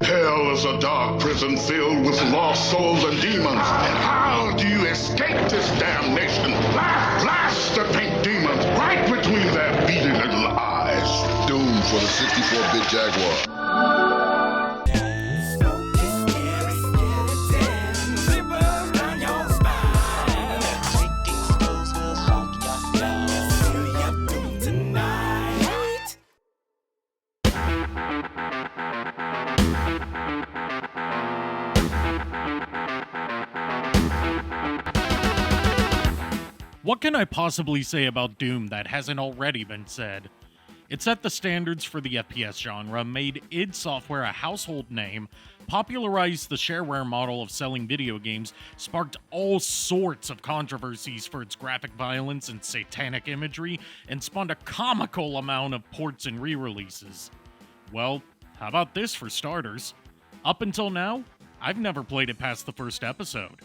Hell is a dark prison filled with lost souls and demons. And how do you escape this damnation? Blast the pink demons right between their beady little eyes. Doom for the 64-bit Jaguar. What can I possibly say about Doom that hasn't already been said? It set the standards for the FPS genre, made id Software a household name, popularized the shareware model of selling video games, sparked all sorts of controversies for its graphic violence and satanic imagery, and spawned a comical amount of ports and re-releases. Well, how about this for starters? Up until now, I've never played it past the first episode.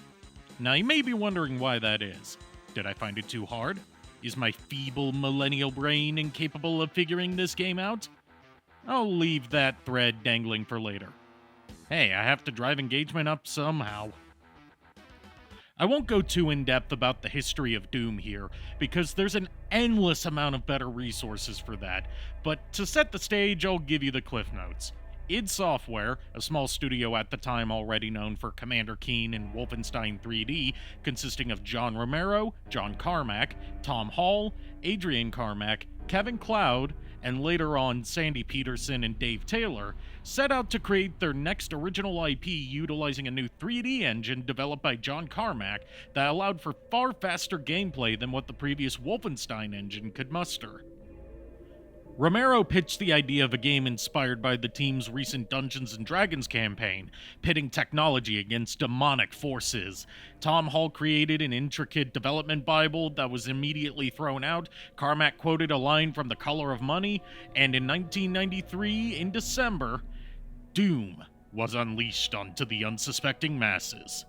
Now you may be wondering why that is. Did I find it too hard? Is my feeble millennial brain incapable of figuring this game out? I'll leave that thread dangling for later. Hey, I have to drive engagement up somehow. I won't go too in-depth about the history of Doom here, because there's an endless amount of better resources for that, but to set the stage, I'll give you the cliff notes. id Software, a small studio at the time already known for Commander Keen and Wolfenstein 3D, consisting of John Romero, John Carmack, Tom Hall, Adrian Carmack, Kevin Cloud, and later on Sandy Peterson and Dave Taylor, set out to create their next original IP utilizing a new 3D engine developed by John Carmack that allowed for far faster gameplay than what the previous Wolfenstein engine could muster. Romero pitched the idea of a game inspired by the team's recent Dungeons & Dragons campaign, pitting technology against demonic forces. Tom Hall created an intricate development bible that was immediately thrown out. Carmack quoted a line from The Color of Money, and in 1993, in December, Doom was unleashed onto the unsuspecting masses.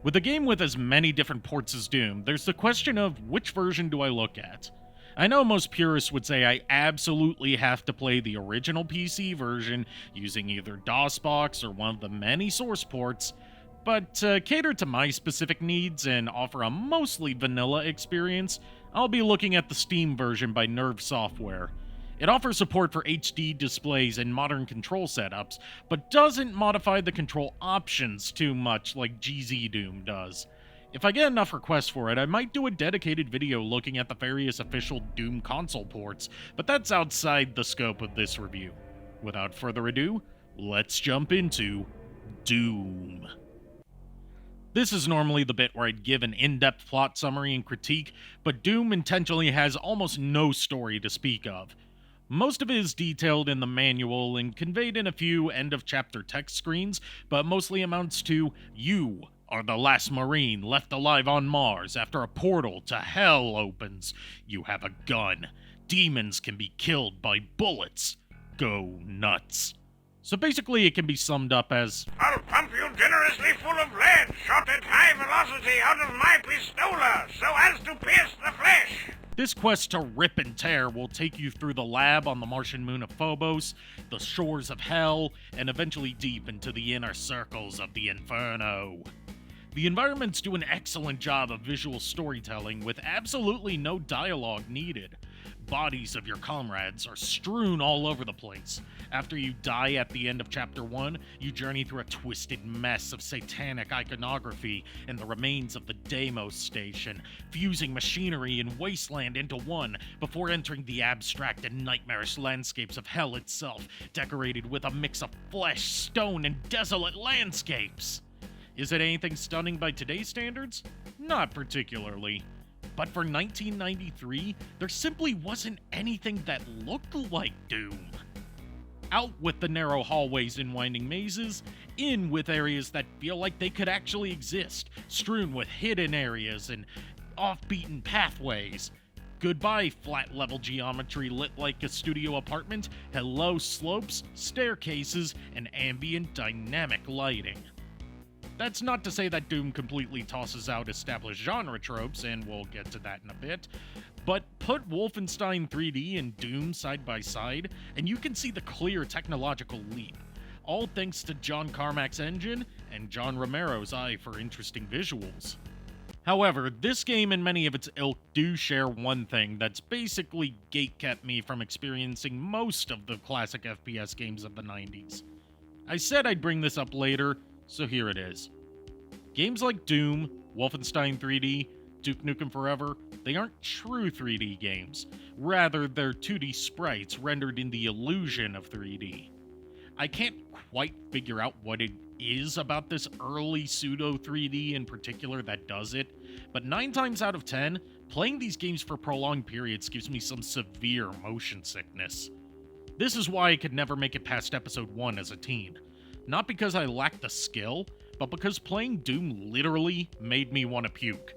With a game with as many different ports as Doom, there's the question of which version do I look at? I know most purists would say I absolutely have to play the original PC version using either DOSBox or one of the many source ports, but to cater to my specific needs and offer a mostly vanilla experience, I'll be looking at the Steam version by Nerve Software. It offers support for HD displays and modern control setups, but doesn't modify the control options too much like GZ Doom does. If I get enough requests for it, I might do a dedicated video looking at the various official Doom console ports, but that's outside the scope of this review. Without further ado, let's jump into Doom. This is normally the bit where I'd give an in-depth plot summary and critique, but Doom intentionally has almost no story to speak of. Most of it is detailed in the manual and conveyed in a few end-of-chapter text screens, but mostly amounts to, you are the last Marine left alive on Mars after a portal to Hell opens. You have a gun. Demons can be killed by bullets. Go nuts. So basically it can be summed up as, I'll pump you generously full of lead, shot at high velocity out of my pistola, so as to pierce the flesh. This quest to rip and tear will take you through the lab on the Martian moon of Phobos, the shores of Hell, and eventually deep into the inner circles of the Inferno. The environments do an excellent job of visual storytelling with absolutely no dialogue needed. Bodies of your comrades are strewn all over the place. After you die at the end of Chapter 1, you journey through a twisted mess of satanic iconography and the remains of the Deimos station, fusing machinery and wasteland into one before entering the abstract and nightmarish landscapes of Hell itself, decorated with a mix of flesh, stone, and desolate landscapes. Is it anything stunning by today's standards? Not particularly. But for 1993, there simply wasn't anything that looked like Doom. Out with the narrow hallways and winding mazes, in with areas that feel like they could actually exist, strewn with hidden areas and off-beaten pathways. Goodbye flat-level geometry lit like a studio apartment, hello slopes, staircases, and ambient dynamic lighting. That's not to say that Doom completely tosses out established genre tropes, and we'll get to that in a bit, but put Wolfenstein 3D and Doom side by side, and you can see the clear technological leap. all thanks to John Carmack's engine and John Romero's eye for interesting visuals. However, this game and many of its ilk do share one thing that's basically gatekept me from experiencing most of the classic FPS games of the 90s. I said I'd bring this up later, so here it is. Games like Doom, Wolfenstein 3D, Duke Nukem Forever, they aren't true 3D games. Rather, they're 2D sprites rendered in the illusion of 3D. I can't quite figure out what it is about this early pseudo 3D in particular that does it, but 9 times out of 10, playing these games for prolonged periods gives me some severe motion sickness. This is why I could never make it past episode 1 as a teen. Not because I lacked the skill, but because playing Doom literally made me want to puke.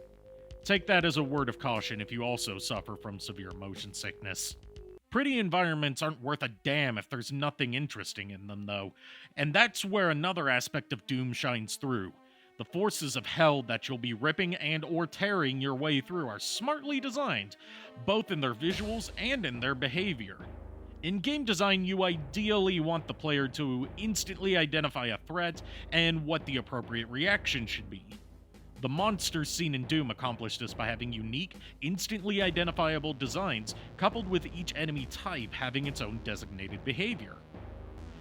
Take that as a word of caution if you also suffer from severe motion sickness. Pretty environments aren't worth a damn if there's nothing interesting in them, though, and that's where another aspect of Doom shines through. The forces of hell that you'll be ripping and or tearing your way through are smartly designed, both in their visuals and in their behavior. In game design, you ideally want the player to instantly identify a threat and what the appropriate reaction should be. The monsters seen in Doom accomplish this by having unique, instantly identifiable designs, coupled with each enemy type having its own designated behavior.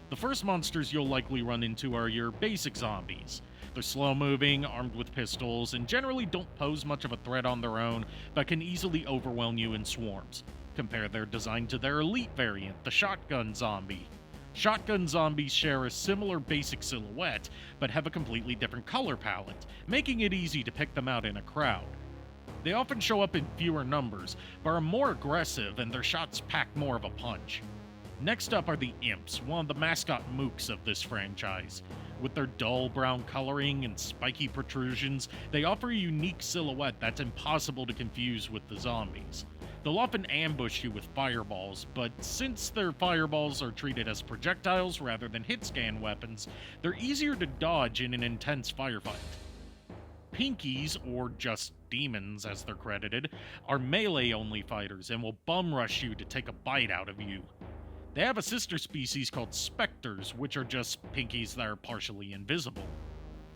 The first monsters you'll likely run into are your basic zombies. They're slow-moving, armed with pistols, and generally don't pose much of a threat on their own, but can easily overwhelm you in swarms. Compare their design to their elite variant, the shotgun zombie. Shotgun zombies share a similar basic silhouette, but have a completely different color palette, making it easy to pick them out in a crowd. They often show up in fewer numbers, but are more aggressive and their shots pack more of a punch. Next up are the Imps, one of the mascot mooks of this franchise. With their dull brown coloring and spiky protrusions, they offer a unique silhouette that's impossible to confuse with the zombies. They'll often ambush you with fireballs, but since their fireballs are treated as projectiles rather than hit-scan weapons, they're easier to dodge in an intense firefight. Pinkies, or just demons as they're credited, are melee-only fighters and will bum rush you to take a bite out of you. They have a sister species called Spectres, which are just pinkies that are partially invisible.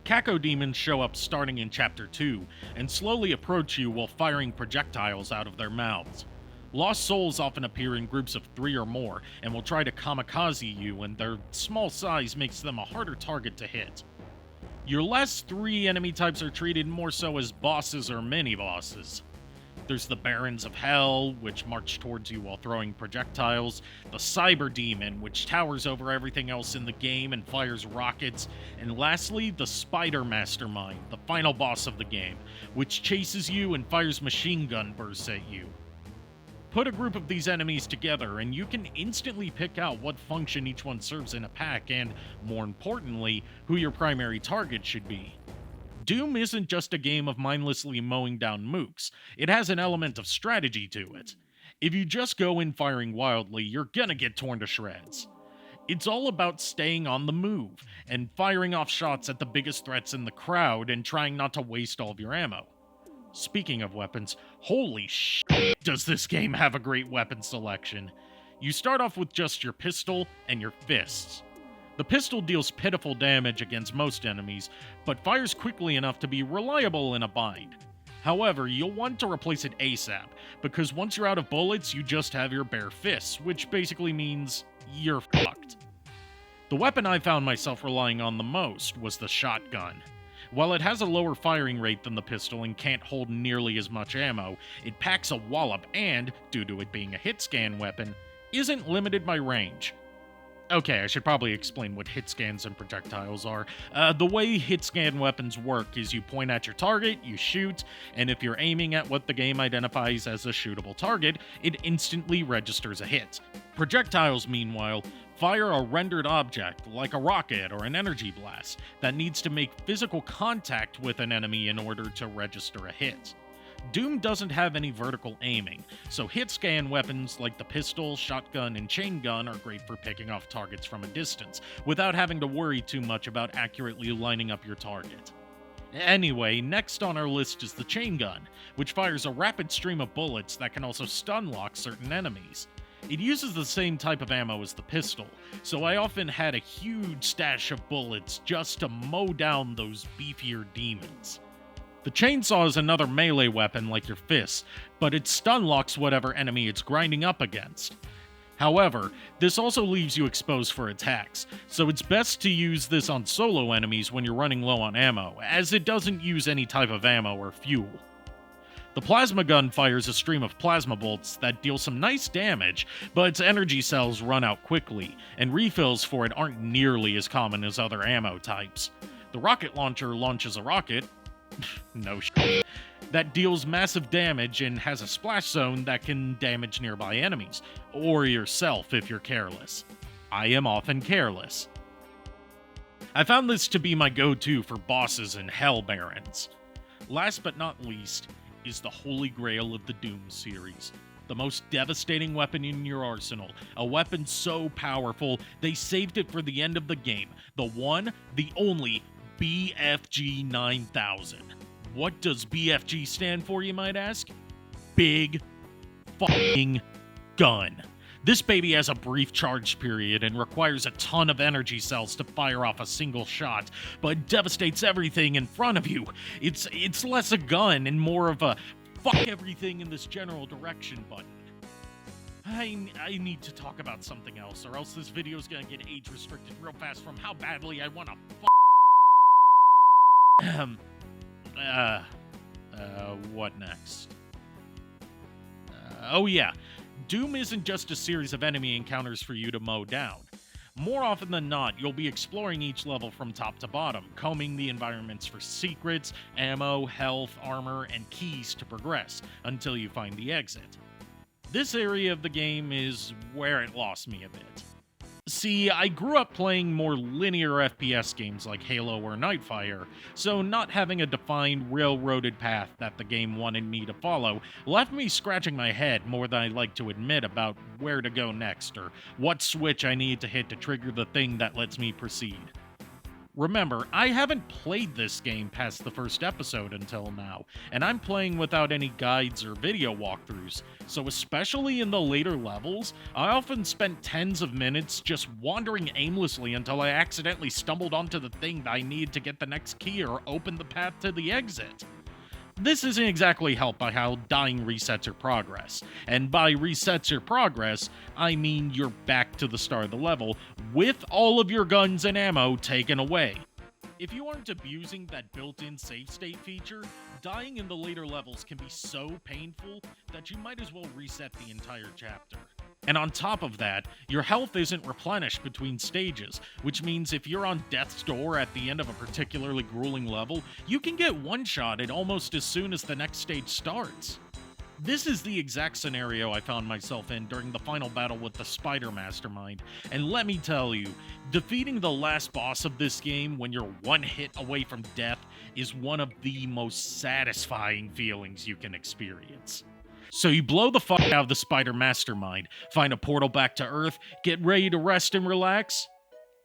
Cacodemons show up starting in Chapter 2, and slowly approach you while firing projectiles out of their mouths. Lost souls often appear in groups of 3 or more, and will try to kamikaze you, and their small size makes them a harder target to hit. Your last 3 enemy types are treated more so as bosses or mini-bosses. There's the Barons of Hell, which march towards you while throwing projectiles, the Cyber Demon, which towers over everything else in the game and fires rockets, and lastly, the Spider Mastermind, the final boss of the game, which chases you and fires machine gun bursts at you. Put a group of these enemies together, and you can instantly pick out what function each one serves in a pack, and, more importantly, who your primary target should be. Doom isn't just a game of mindlessly mowing down mooks, it has an element of strategy to it. If you just go in firing wildly, you're gonna get torn to shreds. It's all about staying on the move, and firing off shots at the biggest threats in the crowd and trying not to waste all of your ammo. Speaking of weapons, holy shit, does this game have a great weapon selection. You start off with just your pistol and your fists. The pistol deals pitiful damage against most enemies, but fires quickly enough to be reliable in a bind. However, you'll want to replace it ASAP, because once you're out of bullets, you just have your bare fists, which basically means you're fucked. The weapon I found myself relying on the most was the shotgun. While it has a lower firing rate than the pistol and can't hold nearly as much ammo, it packs a wallop and, due to it being a hit-scan weapon, isn't limited by range. Okay, I should probably explain what hit scans and projectiles are. The way hit scan weapons work is you point at your target, you shoot, and if you're aiming at what the game identifies as a shootable target, it instantly registers a hit. Projectiles, meanwhile, fire a rendered object, like a rocket or an energy blast, that needs to make physical contact with an enemy in order to register a hit. Doom doesn't have any vertical aiming, so hit-scan weapons like the pistol, shotgun, and chain gun are great for picking off targets from a distance, without having to worry too much about accurately lining up your target. Anyway, next on our list is the chain gun, which fires a rapid stream of bullets that can also stun lock certain enemies. It uses the same type of ammo as the pistol, so I often had a huge stash of bullets just to mow down those beefier demons. The chainsaw is another melee weapon like your fists, but it stun locks whatever enemy it's grinding up against. However, this also leaves you exposed for attacks, so it's best to use this on solo enemies when you're running low on ammo, as it doesn't use any type of ammo or fuel. The plasma gun fires a stream of plasma bolts that deal some nice damage, but its energy cells run out quickly, and refills for it aren't nearly as common as other ammo types. The rocket launcher launches a rocket, no shit, that deals massive damage and has a splash zone that can damage nearby enemies, or yourself if you're careless. I am often careless. I found this to be my go-to for bosses and Hell Barons. Last but not least is the Holy Grail of the Doom series. The most devastating weapon in your arsenal, a weapon so powerful they saved it for the end of the game, the one, the only BFG 9000. What does BFG stand for, you might ask? Big fucking gun. This baby has a brief charge period and requires a ton of energy cells to fire off a single shot, but devastates everything in front of you. It's less a gun and more of a fuck everything in this general direction button. I need to talk about something else, or else this video's gonna get age restricted real fast from how badly I wanna what next? Oh yeah, Doom isn't just a series of enemy encounters for you to mow down. More often than not, you'll be exploring each level from top to bottom, combing the environments for secrets, ammo, health, armor, and keys to progress, until you find the exit. This area of the game is where it lost me a bit. See, I grew up playing more linear FPS games like Halo or Nightfire, so not having a defined, railroaded path that the game wanted me to follow left me scratching my head more than I'd like to admit about where to go next or what switch I need to hit to trigger the thing that lets me proceed. Remember, I haven't played this game past the first episode until now, and I'm playing without any guides or video walkthroughs, so especially in the later levels, I often spent tens of minutes just wandering aimlessly until I accidentally stumbled onto the thing that I needed to get the next key or open the path to the exit. This isn't exactly helped by how dying resets your progress, and by resets your progress, I mean you're back to the start of the level with all of your guns and ammo taken away. If you aren't abusing that built-in save state feature, dying in the later levels can be so painful that you might as well reset the entire chapter. And on top of that, your health isn't replenished between stages, which means if you're on death's door at the end of a particularly grueling level, you can get one-shotted almost as soon as the next stage starts. This is the exact scenario I found myself in during the final battle with the Spider Mastermind, and let me tell you, defeating the last boss of this game when you're one hit away from death is one of the most satisfying feelings you can experience. So you blow the fuck out of the Spider Mastermind, find a portal back to Earth, get ready to rest and relax,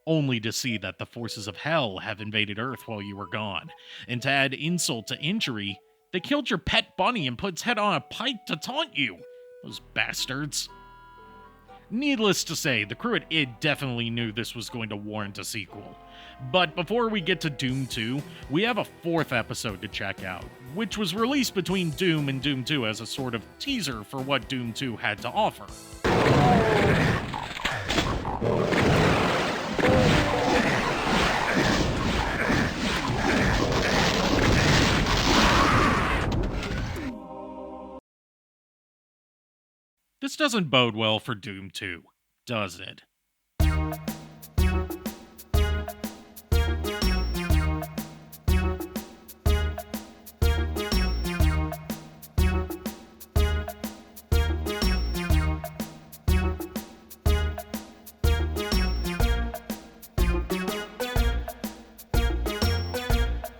only to see that the forces of hell have invaded Earth while you were gone. And to add insult to injury, they killed your pet bunny and put its head on a pike to taunt you. Those bastards. Needless to say, the crew at id definitely knew this was going to warrant a sequel. But before we get to Doom 2, we have a fourth episode to check out, which was released between Doom and Doom 2 as a sort of teaser for what Doom 2 had to offer. This doesn't bode well for Doom 2, does it?